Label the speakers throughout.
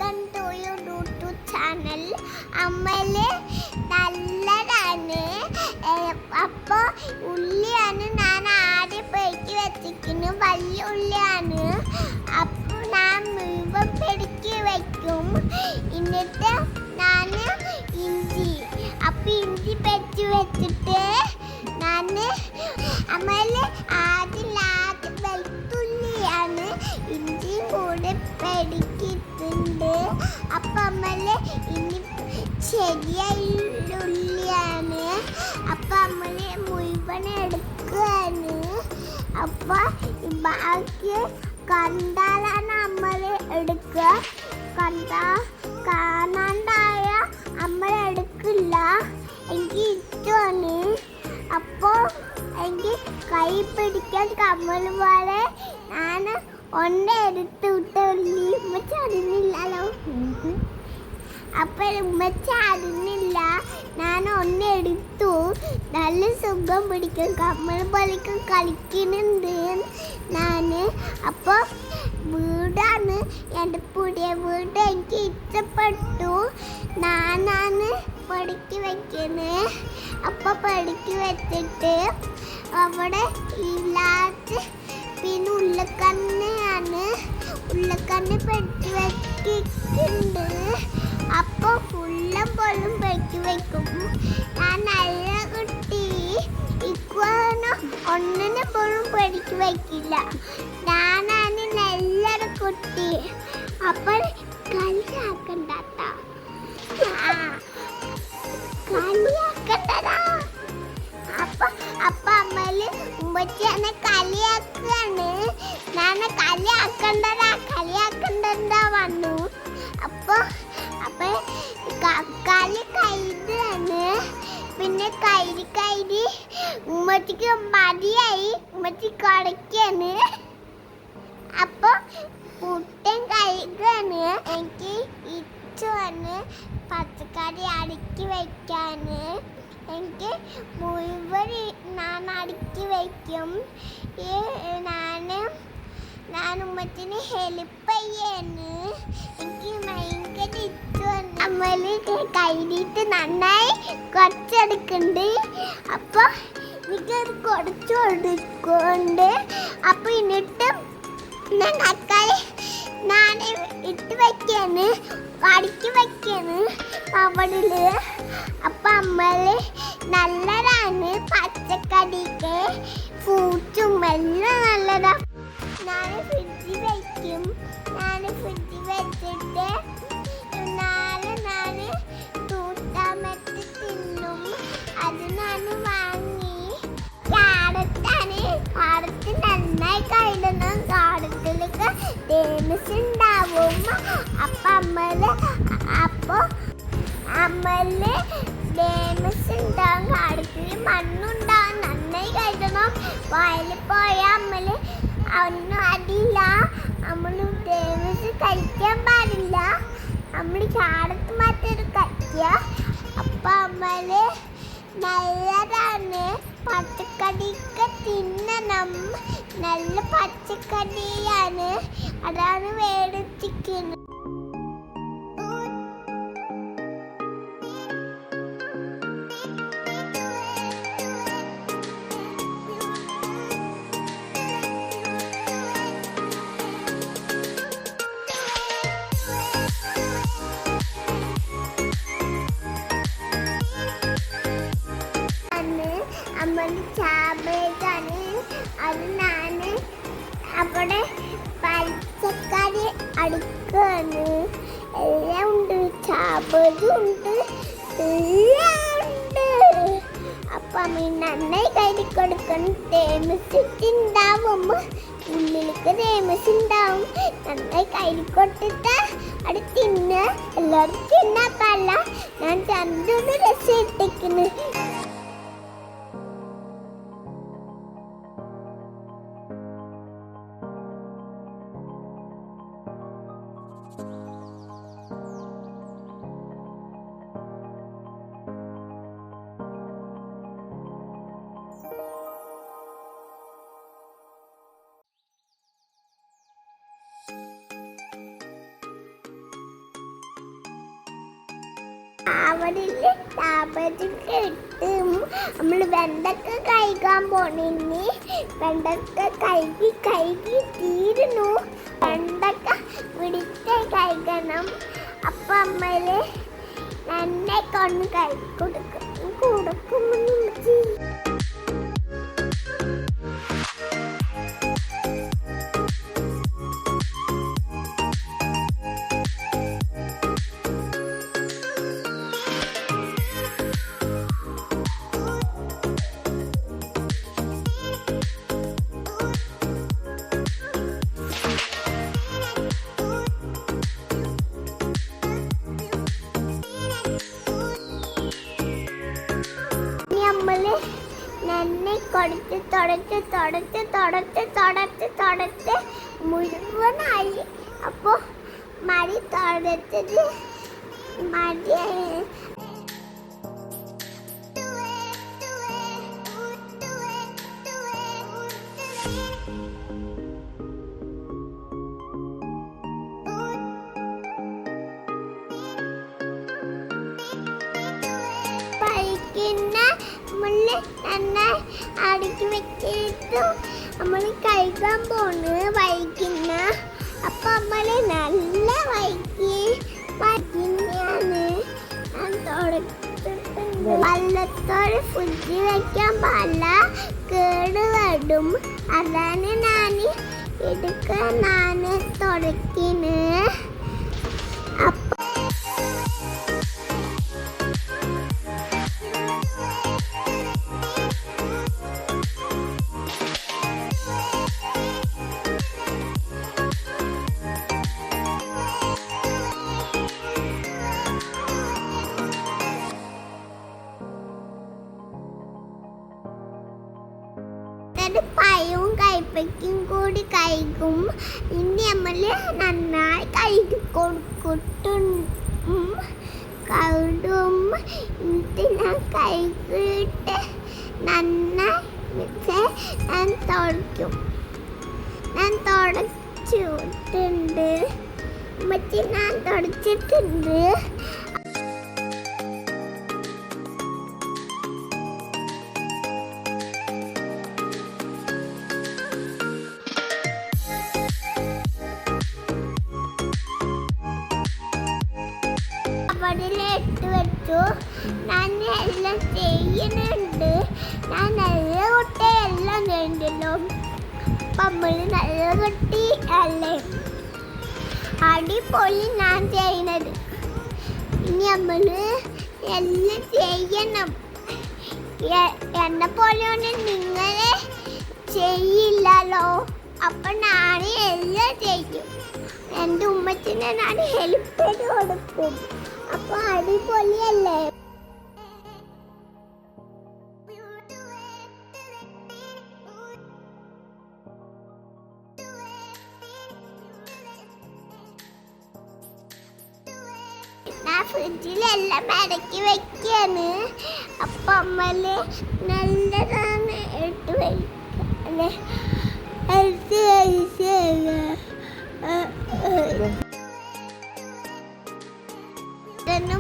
Speaker 1: Welcome to YouTube channel. അമ്മല് നല്ലതാണ്. അപ്പോൾ ഉള്ളിയാണ് ഞാൻ ആദ്യം പെടുക്കി വെച്ചിരിക്കുന്നു. വലിയ ഉള്ളിയാണ്. അപ്പോൾ ഞാൻ മുഴുവൻ പെടുക്കി വയ്ക്കും. എന്നിട്ട് ഞാൻ ഇഞ്ചി പെടുക്കി വെച്ചിട്ട് ഞാൻ അമ്മല് ആദ്യം വെളുത്തുള്ളിയാണ് ഇഞ്ചിയും കൂടെ പെടുക്കിയിട്ടുണ്ട്. അപ്പം അമ്മല് ഇനി ചെറിയ ഉള്ളിയാണ്. അപ്പം അമ്മല് മുഴുവൻ എടുക്കുകയാണ്. അപ്പം ബാക്കി കണ്ടാലാണ് അമ്മല് എടുക്കുക. കാണാണ്ടായ അമ്മ എടുക്കില്ല. എനിക്ക് ഇഷ്ടമാണ്. അപ്പോൾ എനിക്ക് കൈ പിടിക്കാൻ കമ്മൽ പോലെ ഞാൻ എടുത്ത് വിട്ട് ഉമ്മച്ച അറിഞ്ഞില്ലല്ലോ. അപ്പം ഉമ്മച്ച അറിഞ്ഞില്ല. ഞാൻ എടുത്തു. നല്ല സുഖം പിടിക്കും. കമ്മൽ പോലെയൊക്കെ കളിക്കുന്നുണ്ട് ഞാൻ. അപ്പോൾ വീടാണ് എൻ്റെ പുതിയ വീട്. എനിക്ക് ഇഷ്ടപ്പെട്ടു. ഞാനാണ് പെടുക്കി വയ്ക്കുന്നത്. അപ്പോൾ പെടുക്കി വെച്ചിട്ട് അവിടെ ഇല്ലാത്ത പിന്നെ ഉള്ളക്കണ്ണ് പെട്ടി വെച്ചിട്ടുണ്ട്. അപ്പോൾ ഫുള്ളും പോലും പെട്ടി വെക്കും. ഞാൻ നല്ല കുട്ടി. ഇക്കുവാണ് ഒന്നിനെ പോലും പെടുക്കി വയ്ക്കില്ല. ഞാനാണ് നല്ലൊരു കുട്ടി. അപ്പോൾ കളിയാക്കണ്ട. കളിയാക്കണ്ടടാ. അപ്പൊ അമ്മല് ഉമ്മച്ചി എന്നെ കളിയാക്കാണ്. ഞാൻ കളിയാക്കണ്ട വന്നു. അപ്പൊ കളി കൈതാണ്. പിന്നെ കൈരി ഉമ്മച്ചിക്ക് മതിയായി. ഉമ്മച്ചി കളിക്കാണ്. അപ്പൊ പുട്ടൻ കഴിക്കാണ്. എനിക്ക് ഇഷ്ടമാണ് പച്ചക്കറി അടുക്കി വയ്ക്കാന്. എനിക്ക് മുഴുവൻ ഞാൻ അടുക്കി വയ്ക്കും. ഞാൻ ഉമ്മച്ചിന് ഹെൽപ്പ് ചെയ്യാണ്. എനിക്ക് ഭയങ്കര ഇഷ്ടമാണ്. അമ്മല് കൈയിട്ട് നന്നായി കുറച്ചെടുക്കുന്നുണ്ട്. അപ്പോൾ എനിക്കത് കുറച്ച് കൊടുക്കുന്നുണ്ട്. അപ്പോൾ എന്നിട്ട് ഞാൻ തക്കാളി ഞാൻ ഇട്ട് വയ്ക്കാണ്. അടുക്കി വയ്ക്കാണ് പവടില്. അപ്പം അമ്മല് നല്ലതാണ്. പച്ചക്കറിക്ക് ഫ്രൂട്ട്സും എല്ലാം നല്ലതാ. ഞാൻ ഫ്രിഡ്ജിൽ വയ്ക്കും. ഞാൻ ഫ്രിഡ്ജിൽ വെച്ചിട്ട് ഞാൻ തൂട്ടാമറ്റ് തിന്നും. അത് ഞാൻ വാങ്ങി. കാടത്ത് നന്നായി കഴിയണം. കാടത്തിലൊക്കെ ഡേമസ് ഉണ്ടാവും. അമ്മല് ഡേമസ് ഉണ്ടാവും. കാടത്തിൽ മണ്ണുണ്ടാവും. നന്നായി കഴിയണം. വയലിൽ പോയ അമ്മല് ഒന്നും അറിയില്ല. നമ്മൾ ഡേമസ് കഴിക്കാൻ പാടില്ല. നമ്മൾ ചാടത്ത് മാത്രം കഴിക്കുക. അപ്പം അമ്മല് നല്ലതാണ്. പച്ചക്കറിയൊക്കെ തിന്നണം. നല്ല പച്ചക്കറിയാണ്. അതാണ് മേടിച്ചിരിക്കുന്നത്. അമ്മന് ചാമ്പേക്കാണ്. അത് ഞാൻ അവിടെ പച്ചക്കറി അടുക്കാണ്. എല്ലാം ഉണ്ട്. ചാമ്പതും ഉണ്ട്. എല്ലാം ഉണ്ട്. അപ്പം അമ്മ നന്നായി കരുതി കൊടുക്കണം. തേമസ് ഉണ്ടാവും. ഉള്ളിലേക്ക് തേമസ് ഉണ്ടാവും. നന്നായി കരുതി കൊടുത്തിട്ട് അത് തിന്ന്. എല്ലാവരും തിന്നാൻ പാടില്ല. ഞാൻ ചന്തൊന്ന് രസം ഇട്ടിരിക്കുന്നു. അവിടെ താപത്തിട്ട് നമ്മൾ വെണ്ടക്ക കഴിക്കാൻ പോണിനി. വെണ്ടക്ക കഴുകി തീരുന്നു. വെണ്ടക്ക പിടിച്ച് കഴിക്കണം. അപ്പൊ അമ്മയില് എന്നെ കൊണ്ട് കൊടുക്കും. നമ്മള് നെന്നെ തുടച്ച് മുഴുവനായി. അപ്പൊ മടി തുടച്ചത് മടിയായി. അടുക്കി വെച്ചിട്ട് നമ്മൾ കഴിക്കാൻ പോണ് വൈകുന്ന. അപ്പൊ നമ്മള് നല്ല വൈകിയാണ് ഞാൻ തുടച്ചിട്ടുണ്ട്. വെള്ളത്തോടെ ഫ്രിഡ്ജിൽ വെക്കാൻ പാടില്ല, കേട് വരും. അതാണ് ഞാൻ തുടക്കിന്. പഴവും കൈപ്പയ്ക്കും കൂടി കഴിക്കും. ഇനി നമ്മള് നന്നായി കഴുകി കൊടുക്കും. എന്നിട്ട് ഞാൻ കഴുകിയിട്ട് നന്നായി ഞാൻ തുടയ്ക്കും. ഞാൻ തുടച്ചിട്ടുണ്ട്. ഞാൻ തുടച്ചിട്ടുണ്ട്. ഇട്ട് വെച്ചു. ഞാൻ എല്ലാം ചെയ്യുന്നുണ്ട്. ഞാൻ നല്ല കുട്ടിയെല്ലാം ചെയ്യണ്ടല്ലോ. നമ്മള് നല്ല കുട്ടി അല്ലേ? അടിപൊളി ഞാൻ ചെയ്യുന്നത്. ഇനി നമ്മള് എല്ലാം ചെയ്യണം. എന്നെ പോലെയൊന്നും നിങ്ങളെ ചെയ്യില്ലല്ലോ. അപ്പൊ ഞാൻ എല്ലാം ചെയ്യും. എൻ്റെ ഉമ്മച്ചിനെ ഞാൻ ഹെൽപ്പ് ചെയ്ത് കൊടുക്കും. അപ്പൊ അടിപൊളിയല്ലേ? ഞാൻ ഫ്രിഡ്ജിലെല്ലാം ഇടയ്ക്ക് വെക്കാണ്. അപ്പൊ അമ്മല് നല്ലതാണ് എടുത്ത് വെക്കല്ലേ.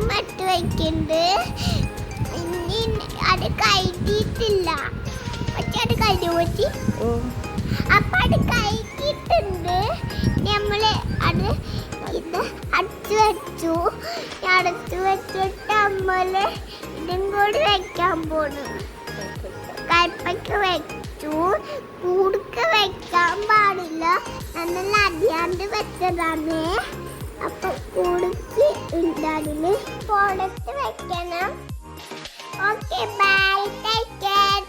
Speaker 1: മട്ട് വയ്ക്കുന്നുണ്ട്. ഇനി അത് കഴുകിയിട്ടില്ല. പക്ഷെ അത് കഴുകി. അപ്പൊ അത് കഴുകിയിട്ടുണ്ട്. നമ്മള് അത് അടച്ചു വെച്ചു. അടച്ചു വെച്ചിട്ട് നമ്മള് ഇതും കൂടി വെക്കാൻ പോണു. കയ്പയ്ക്ക് വെച്ചു. കൂടുക്ക വെക്കാൻ പാടില്ല. നല്ല അറിയാണ്ട് വെച്ചതാണ്. അപ്പൊ കുടുക്കി ഉണ്ടാതിന് പുറത്ത് വെക്കണം. Okay bye, take care.